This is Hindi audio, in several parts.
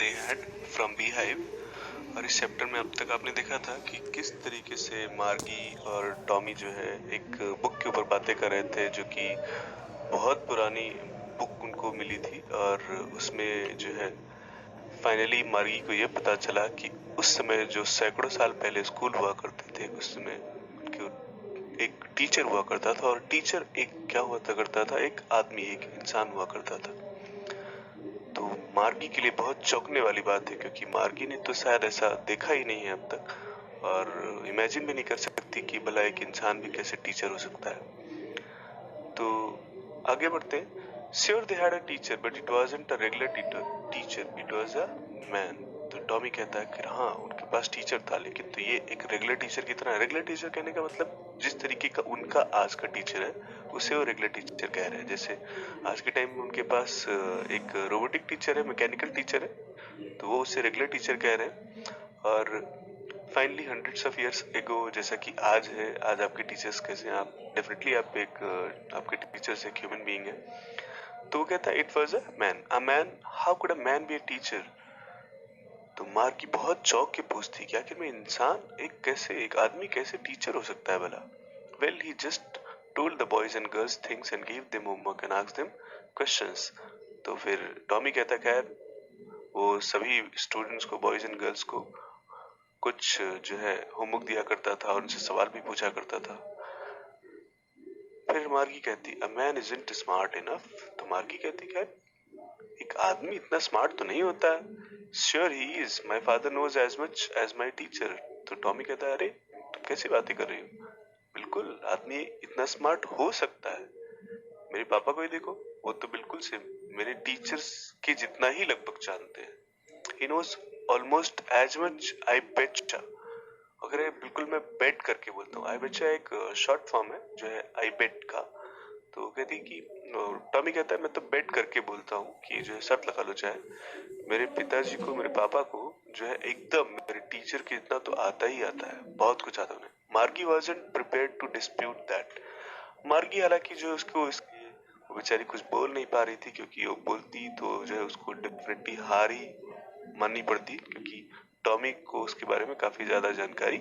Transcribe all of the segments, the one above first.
They had from bee hive. और इस चैप्टर में अब तक आपने देखा था कि किस तरीके से मार्गी और टॉमी जो है एक बुक के ऊपर बातें कर रहे थे, जो कि बहुत पुरानी बुक उनको मिली थी। और उसमें जो है फाइनली मार्गी को ये पता चला कि उस समय जो सैकड़ों साल पहले स्कूल हुआ करते थे, उस समय उनके एक टीचर हुआ करता था। और टीचर एक क्या हुआ करता था, एक आदमी, एक इंसान हुआ करता था। तो मार्गी के लिए बहुत चौंकने वाली बात है, क्योंकि मार्गी ने तो शायद ऐसा देखा ही नहीं है अब तक, और इमेजिन भी नहीं कर सकती कि भला एक इंसान भी कैसे टीचर हो सकता है। तो आगे बढ़ते हैं। Sure, they had a teacher, but it wasn't a regular teacher. It was a man. तो टॉमी कहता है कि हाँ, उनके पास टीचर था, लेकिन तो ये एक रेगुलर टीचर की तरह। रेगुलर टीचर कहने का मतलब जिस तरीके का उनका आज का टीचर है, उसे वो रेगुलर टीचर कह रहे हैं। जैसे आज के टाइम में उनके पास एक रोबोटिक टीचर है, मैकेनिकल टीचर है, तो वो उसे रेगुलर टीचर कह रहे हैं। और finally hundreds of years ago, जैसा कि आज है, आज आपके टीचर्स कैसे हैं, आप डेफिनेटली आप एक आपके टीचर्स एक ह्यूमन बीइंग है। तो वो कहता है it was a man, how could a man be a teacher. तो मार्गी बहुत चौंक के पूछती कि आखिर में इंसान एक आदमी कैसे टीचर हो सकता है भला। Well he just told the boys and girls things and give them homework and asked them questions. तो फिर टॉमी कहता है खैर वो सभी स्टूडेंट्स को, बॉयज एंड गर्ल्स को कुछ जो है होमवर्क दिया करता था और उनसे सवाल भी पूछा करता था। फिर मार्गी कहती a man isn't smart enough. तो मार्गी कहती क्या एक आदमी इतना स्मार्ट तो नहीं होता है। Sure he is, my father knows as much as my teacher. तो टॉमी कहता है अरे तुम कैसी बातें कर रही हो, बिल्कुल आदमी इतना स्मार्ट हो सकता है। मेरे पापा को ही देखो, वो तो बिल्कुल से मेरे टीचर्स के जितना ही लगभग जानते हैं। He knows almost as much, I bet. अगर बिल्कुल मैं बेट करके बोलता हूँ, आई बेट एक शॉर्ट फॉर्म है जो है आई बेट का। तो कहती कि टॉमी कहता है मैं तो बेट करके बोलता हूँ कि जो है शर्त लगा लो, चाहे मेरे पिताजी को, मेरे पापा को जो है एकदम मेरे टीचर के इतना तो आता ही आता है, बहुत कुछ आता है उन्हें। Margie wasn't prepared to dispute that. Margie हालांकि जो उसको इसकी वो बेचारी कुछ बोल नहीं पा रही थी, क्योंकि वो बोलती तो जो है उसको डेफिनेटली हार ही माननी पड़ती, क्योंकि टॉमी को उसके बारे में काफी ज्यादा जानकारी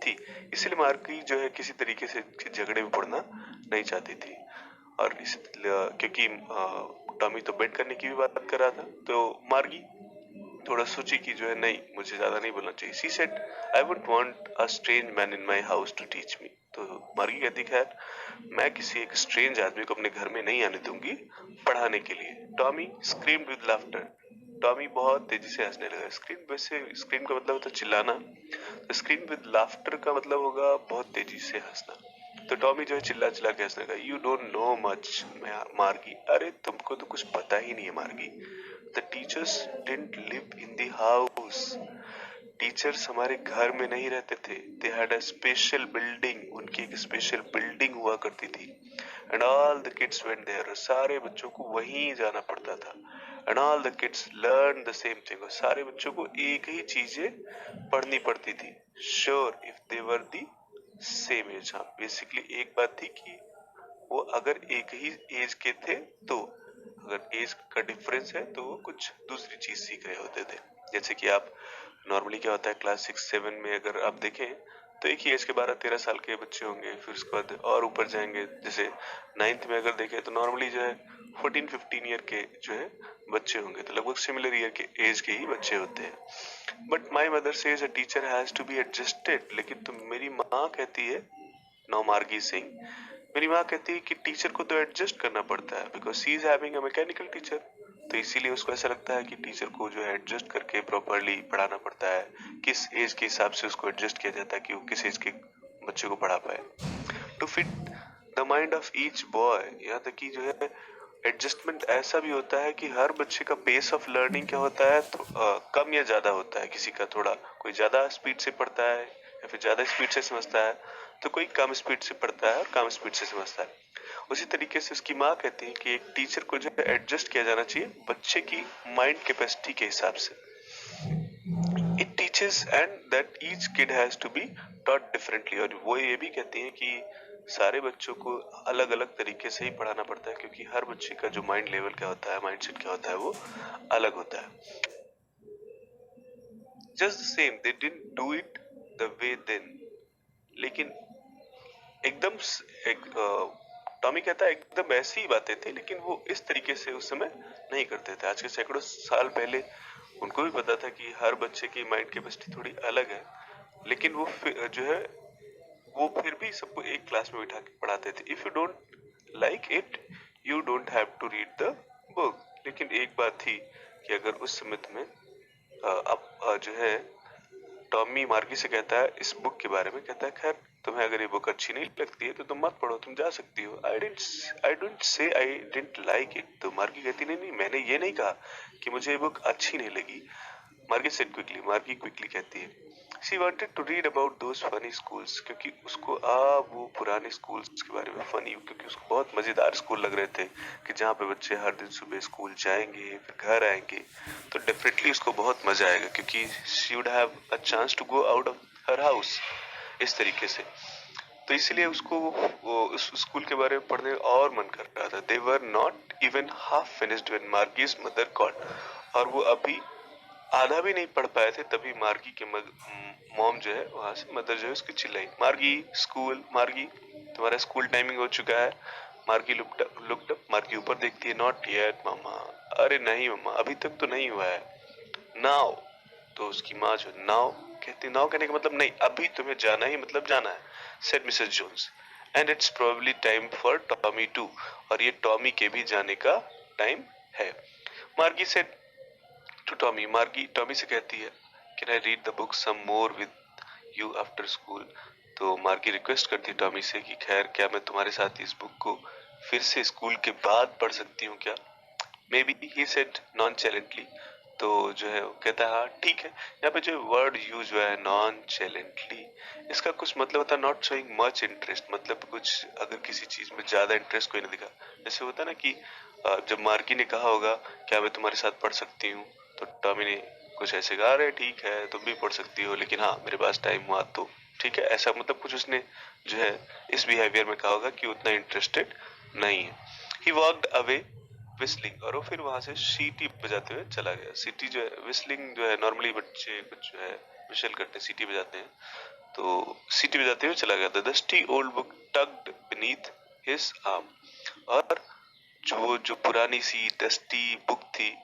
थी। इसलिए मार्गी जो है किसी तरीके से झगड़े में पड़ना नहीं चाहती थी। और क्योंकि टॉमी तो बेट करने की भी बात कर रहा था, तो मार्गी थोड़ा सोची कि जो है नहीं, मुझे ज्यादा नहीं बोलना चाहिए। She said I would want a strange man in my house to teach me. तो मार्गी कहती खैर मैं किसी एक स्ट्रेंज आदमी को अपने घर में नहीं आने दूंगी पढ़ाने के लिए। Tommy screamed with laughter. Tommy बहुत तेजी से हंसने लगा। स्क्रीम, वैसे स्क्रीम का मतलब होता है चिल्लाना, तो स्क्रीम विद लाफ्टर का मतलब होगा बहुत तेजी से हंसना। तो टॉमी जो है चिल्ला चिल्ला के हंसने लगा। यू डोंट नो मच मार्गी, अरे तुमको तो कुछ पता ही नहीं है Margie. The teachers didn't live in the house. Teachers हमारे घर में नहीं रहते थे। They had a special building, उनकी एक स्पेशल बिल्डिंग हुआ करती थी। And all the kids went there, सारे बच्चों को वहीं जाना पड़ता था। And all the kids learn the same thing, सारे बच्चों को एक ही चीजें पढ़नी पड़ती थी। Sure if they were the same age. हाँ, बेसिकली एक बात थी कि वो अगर एक ही एज के थे, तो अगर एज का डिफरेंस है तो वो कुछ दूसरी चीज सीख रहे होते थे। जैसे कि आप नॉर्मली क्या होता है क्लास 6-7 में अगर आप देखें तो एक ही एज के 12-13 साल के बच्चे होंगे, फिर उसके बाद और ऊपर जाएंगे। जैसे 9th में अगर देखें तो नॉर्मली जो है 14-15 ईयर के जो है बच्चे होंगे, तो लगभग सिमिलर ईयर के एज के ही बच्चे होते हैं। But my mother says a teacher has to be adjusted. लेकिन तो मेरी माँ कहती है, नो मार्गी सिंह, मेरी माँ कहती है कि टीचर को तो एडजस्ट करना पड़ता है, because she is having a mechanical teacher. तो इसीलिए उसको ऐसा लगता है कि टीचर को जो है एडजस्ट करके प्रॉपरली पढ़ाना पड़ता है, किस एज के हिसाब से उसको एडजस्ट किया जाता है कि वो किस एज के बच्चे को पढ़ा पाए, to fit the mind of each boy. यहाँ तक कि जो है एडजस्टमेंट ऐसा भी होता है कि हर बच्चे का पेस ऑफ लर्निंग क्या होता है, तो कम या ज्यादा होता है। किसी का थोड़ा, कोई ज्यादा स्पीड से पढ़ता है या फिर ज्यादा स्पीड से समझता है, तो कोई कम स्पीड से पढ़ता है और कम स्पीड से समझता है। उसी तरीके से उसकी माँ कहती है कि एक टीचर को जो है एडजस्ट किया जाना चाहिए बच्चे की माइंड कैपेसिटी के हिसाब से। It teaches and that each kid has to be taught differently. और वो ये भी कहती है कि सारे बच्चों को अलग अलग तरीके से ही पढ़ाना पड़ता है, क्योंकि हर बच्चे का जो माइंड लेवल क्या होता है, माइंडसेट क्या होता है, वो अलग होता है। Just the same, they didn't do it the way then. लेकिन एकदम टॉमी कहता है एकदम ऐसी ही बातें थी, लेकिन वो इस तरीके से उस समय नहीं करते थे। आज के सैकड़ों साल पहले उनको भी पता था कि हर बच्चे की माइंड कैपेसिटी थोड़ी अलग है, लेकिन वो जो है वो फिर भी सबको एक क्लास में बिठा के पढ़ाते थे। If you don't like it you don't have to read the book. लेकिन एक बात थी कि अगर उस समय तुम्हें अब जो है टॉमी मार्गी से कहता है इस बुक के बारे में, कहता है खैर तुम्हें अगर ये बुक अच्छी नहीं लगती है तो तुम मत पढ़ो, तुम जा सकती हो। I don't say I didn't like it. तो मार्गी कहती नहीं नहीं, मैंने ये नहीं कहा कि मुझे ये बुक अच्छी नहीं लगी। मार्गी क्विकली कहती है she wanted to read about those funny schools, क्योंकि उसको वो पुराने स्कूल्स के बारे में फनी, क्योंकि उसको बहुत मजेदार स्कूल लग रहे थे कि जहाँ पे बच्चे हर दिन सुबह स्कूल जाएंगे फिर घर आएंगे, तो डेफिनेटली उसको बहुत मजा आएगा क्योंकि she would have a chance to go out of her house इस तरीके से। तो इसलिए उसको वो उस स्कूल के बारे में पढ़ने और मन कर रहा था। They were not even half finished when Margie's mother called, और वो अभी आधा भी नहीं पढ़ पाए थे तभी मार्गी के मॉम जो है वहां से मदर जो है उसकी चिल्लाई, मार्गी स्कूल, मार्गी तुम्हारा स्कूल टाइमिंग हो चुका है। मार्गी लुक्ड अप, मार्गी ऊपर देखती है, नॉट येट मामा। अरे नहीं मम्मा अभी तक तो नहीं हुआ है। नाउ, तो उसकी माँ जो नाउ कहती, नाउ कहने का मतलब नहीं, अभी तुम्हें जाना ही मतलब जाना है, said Mrs Jones, and it's probably time for Tommy too, और ये टॉमी के भी जाने का टाइम है। Margie said to Tommy, Margie Tommy से कहती है can I read the book some more with you after school. तो मार्गी रिक्वेस्ट करती है टॉमी से कि खैर क्या मैं तुम्हारे साथ इस बुक को फिर से स्कूल के बाद पढ़ सकती हूँ क्या। Maybe he said nonchalantly. तो जो है वो कहता है हाँ ठीक है। यहाँ पे जो वर्ड यूज हुआ है नॉन-चैलेंटली, इसका कुछ मतलब होता है नॉट शोइंग मच इंटरेस्ट, मतलब कुछ अगर किसी चीज में ज्यादा इंटरेस्ट कोई नहीं दिखा। जैसे होता है ना कि जब मार्की ने कहा होगा क्या मैं तुम्हारे साथ पढ़ सकती हूँ, तो टॉमी ने कुछ ऐसे कहा अरे ठीक है तुम भी पढ़ सकती हो, लेकिन हाँ मेरे पास टाइम हुआ तो ठीक है, ऐसा मतलब कुछ उसने जो है इस बिहेवियर में कहा होगा कि उतना इंटरेस्टेड नहीं है। ही वॉकड अवे विस्लिंग, और वो फिर वहां से सीटी बजाते हुए चला गया। सीटी जो है, विस्लिंग जो है नॉर्मली बच्चे कुछ जो है विशल करते हैं, सीटी बजाते हैं, तो सीटी बजाते हुए चला गया। The dusty old book tugged beneath his arm, और जो पुरानी सी डस्टी बुक थी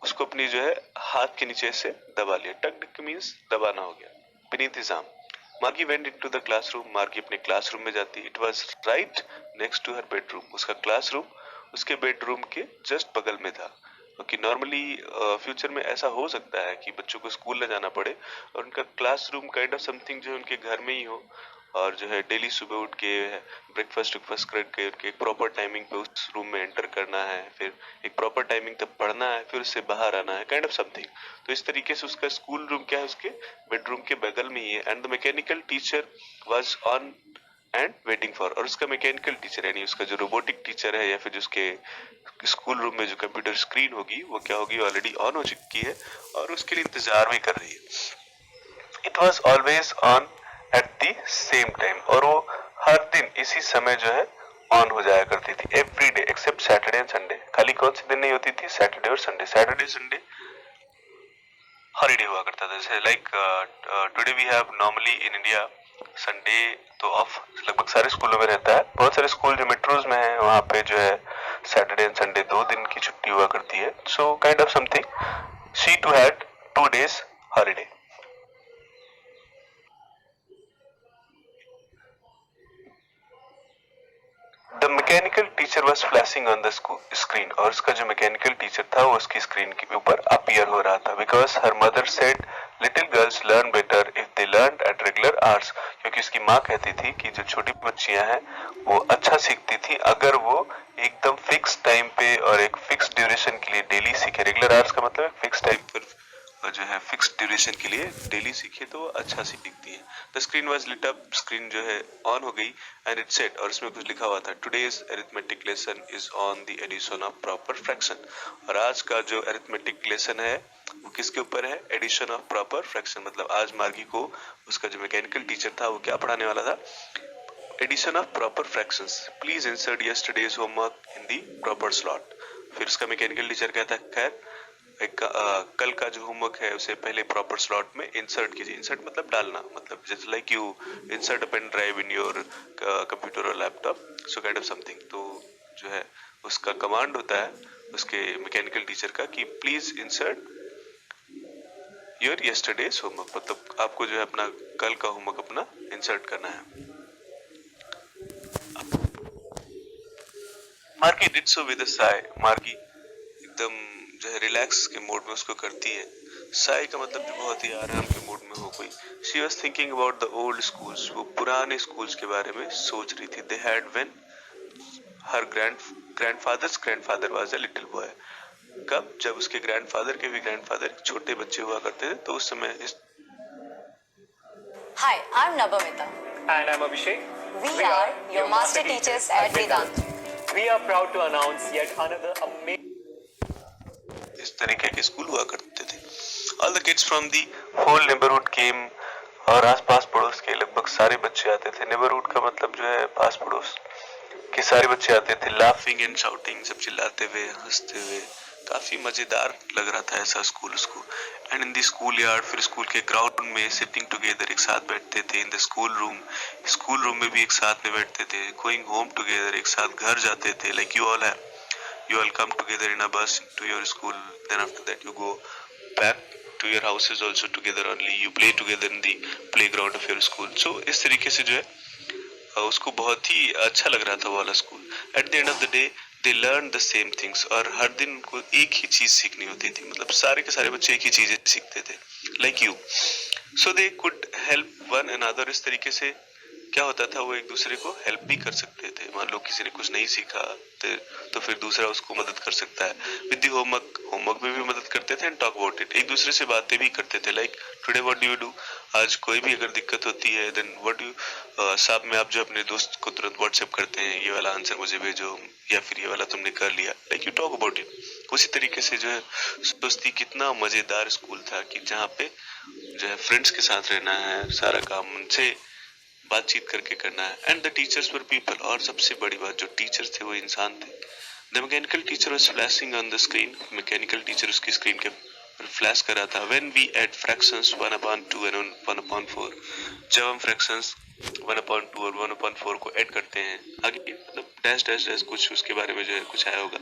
उसको अपनी जो है हाथ के नीचे से दबा लिया। टग्ड मींस दबाना हो गया। Beneath his arm, Margie went into the classroom, Margie अपने क्लासरूम में जाती। It was right next to her bedroom, उसका क्लासरूम उसके बेडरूम के जस्ट बगल में था। क्योंकि नॉर्मली फ्यूचर में ऐसा हो सकता है कि बच्चों को स्कूल न जाना पड़े और उनका क्लासरूम काइंड ऑफ समथिंग जो है उनके घर में ही हो, और जो है डेली सुबह उठ के ब्रेकफास्ट ब्रेकफास्ट करके उनके एक प्रॉपर टाइमिंग पे उस रूम में एंटर करना है, फिर एक प्रॉपर टाइमिंग तक पढ़ना है, फिर उससे बाहर आना है, काइंड ऑफ समथिंग। तो इस तरीके से उसका स्कूल रूम क्या है उसके बेडरूम के बगल में ही है। And the mechanical teacher was on and waiting for, और उसका मैकेनिकल टीचर यानी उसका जो रोबोटिक टीचर है या फिर जो उसके स्कूल रूम में जो कंप्यूटर स्क्रीन होगी वो क्या होगी ऑलरेडी ऑन हो चुकी है और उसके लिए इंतजार भी कर रही है। It was always on at the same time, और वो हर दिन इसी समय जो है ऑन हो जाया करती थी। Every day except Saturday and Sunday, खाली कौन से दिन नहीं होती थी, सैटरडे और संडे। सैटरडे संडे हॉलीडे हुआ करता था। जैसे like today we have normally in India Sunday तो ऑफ लगभग सारे स्कूलों में रहता है। बहुत सारे स्कूल जो मेट्रोज में है वहाँ पे जो है सैटरडे एंड संडे 2 दिन की छुट्टी हुआ करती है। So kind of something she too had 2 days holiday. The mechanical teacher was flashing on the screen, और उसका जो मैकेनिकल टीचर था वो उसकी स्क्रीन के ऊपर अपीयर हो रहा था। Because her mother said little girls learn better if they learn at regular hours, क्योंकि उसकी माँ कहती थी कि जो छोटी बच्चियां हैं वो अच्छा सीखती थी अगर वो एकदम फिक्स टाइम पे और एक फिक्स ड्यूरेशन के लिए डेली सीखे। रेगुलर आवर्स का मतलब फिक्स टाइम पर जो है फिक्स ड्यूरेशन के लिए डेली सीखे तो वो अच्छा सीखती है। The screen was lit up, screen जो है ऑन हो गई, एंड इट सेड, और उसमें कुछ लिखा हुआ था today's arithmetic lesson is on the addition of proper fraction. और आज का जो अरिथमेटिक लेसन है वो किसके ऊपर है, एडिशन ऑफ प्रॉपर फ्रैक्शन। मतलब आज मार्गी को उसका जो मैकेनिकल टीचर था वो क्या पढ़ाने वाला था, addition of proper fractions. Please insert yesterday's homework in the proper slot. फिर उसका मैकेनिकल टीचर कहता है खैर कल का जो होमवर्क है उसे पहले प्रॉपर स्लॉट में इंसर्ट कीजिए। इंसर्ट मतलब डालना, मतलब just like you insert a pen drive in your computer और laptop, so kind of something. तो जो है उसका कमांड होता है उसके मैकेनिकल टीचर का कि please insert your yesterday's homework, मतलब आपको जो है अपना कल का होमवर्क अपना इंसर्ट करना है। मार्गी did so with a Sai. मार्गी एकदम जो है रिलैक्स के मोड में उसको करती है। साय का मतलब जो बहुत ही आराम के मूड में हो कोई। She was thinking about the old schools, वो पुराने स्कूल्स के बारे में सोच रही थी। They had when her grandfather was a little boy. कब? जब उसके ग्रैंडफादर के भी ग्रैंडफादर छोटे बच्चे हुआ करते थे, तो उस समय इस Hi, I'm Nabamita. And I'm Abhishek. We are your master teachers at Vedant. We are proud to announce yet another amazing. इस तरीके के स्कूल हुआ करते थे। All the kids from the whole neighbourhood came, और आसपास पड़ोस के लगभग सारे बच्चे आते थे। नेबरहुड का मतलब जो है पास पड़ोस के सारे बच्चे आते थे। लाफिंग एंड शाउटिंग, सब चिल्लाते हुए हंसते हुए, काफी मजेदार लग रहा था ऐसा स्कूल उसको। And in the school yard, फिर स्कूल के ग्राउंड में सिटिंग टुगेदर, एक साथ बैठते थे। इन द स्कूल रूम में भी एक साथ में बैठते थे। गोइंग होम टुगेदर, एक साथ घर जाते थे। Like you all come together in a bus to your school, then after that you go back to your houses also together only, you play together in the playground of your school। so इस तरीके से जो है उसको बहुत ही अच्छा लग रहा था वो वाला school. At the end of the day they learn the same things, और हर दिन उनको एक ही चीज सीखनी होती थी, मतलब सारे के सारे बच्चे एक ही चीजें सीखते थे। Like you, so they could help one another. इस तरीके से क्या होता था, वो एक दूसरे को हेल्प भी कर सकते थे। मान लो किसी ने कुछ नहीं सीखा तो फिर दूसरा उसको मदद कर सकता है। विद दी होमवर्क में भी मदद करते थे। एंड टॉक अबाउट इट, एक दूसरे से बातें भी करते थे। Like today what do you do, आज कोई भी अगर दिक्कत होती है देन व्हाट डू, साथ में आप जो अपने दोस्त को तुरंत व्हाट्सएप करते हैं, ये वाला आंसर मुझे भेजो, या फिर ये वाला तुमने कर लिया। Like you talk about it. उसी तरीके से जो है दोस्ती, कितना मजेदार स्कूल था कि जहाँ पे जो है फ्रेंड्स के साथ रहना है, सारा काम उनसे बातचीत करके करना है। And the teachers were people, और सबसे बड़ी बात, जो टीचर्स थे वो इंसान थे। The mechanical teacher was flashing on the screen, mechanical teacher उसकी स्क्रीन के फ्लैश कर रहा था। When we add fractions 1/2 and 1/4, जब हम फ्रैक्शंस 1/2 और 1/4 को ऐड करते हैं, आगे मतलब डैश डैश डैश कुछ उसके बारे में जो है कुछ आया होगा।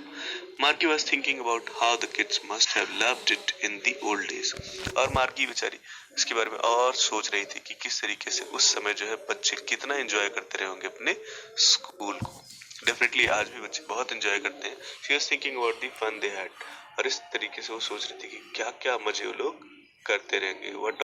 मार्गी was thinking about how the kids must have loved it in the old days, और मार्गी बेचारी इसके बारे में और सोच रही थी कि किस तरीके से उस समय जो है बच्चे कितना एंजॉय करते रहे होंगे अपने स्कूल को। डेफिनेटली आज भी बच्चे बहुत एंजॉय करते हैं। She was thinking about the fun they had, और इस तरीके से वो सोच रही थी कि क्या क्या मजे वो लोग करते रहेंगे। व्हाट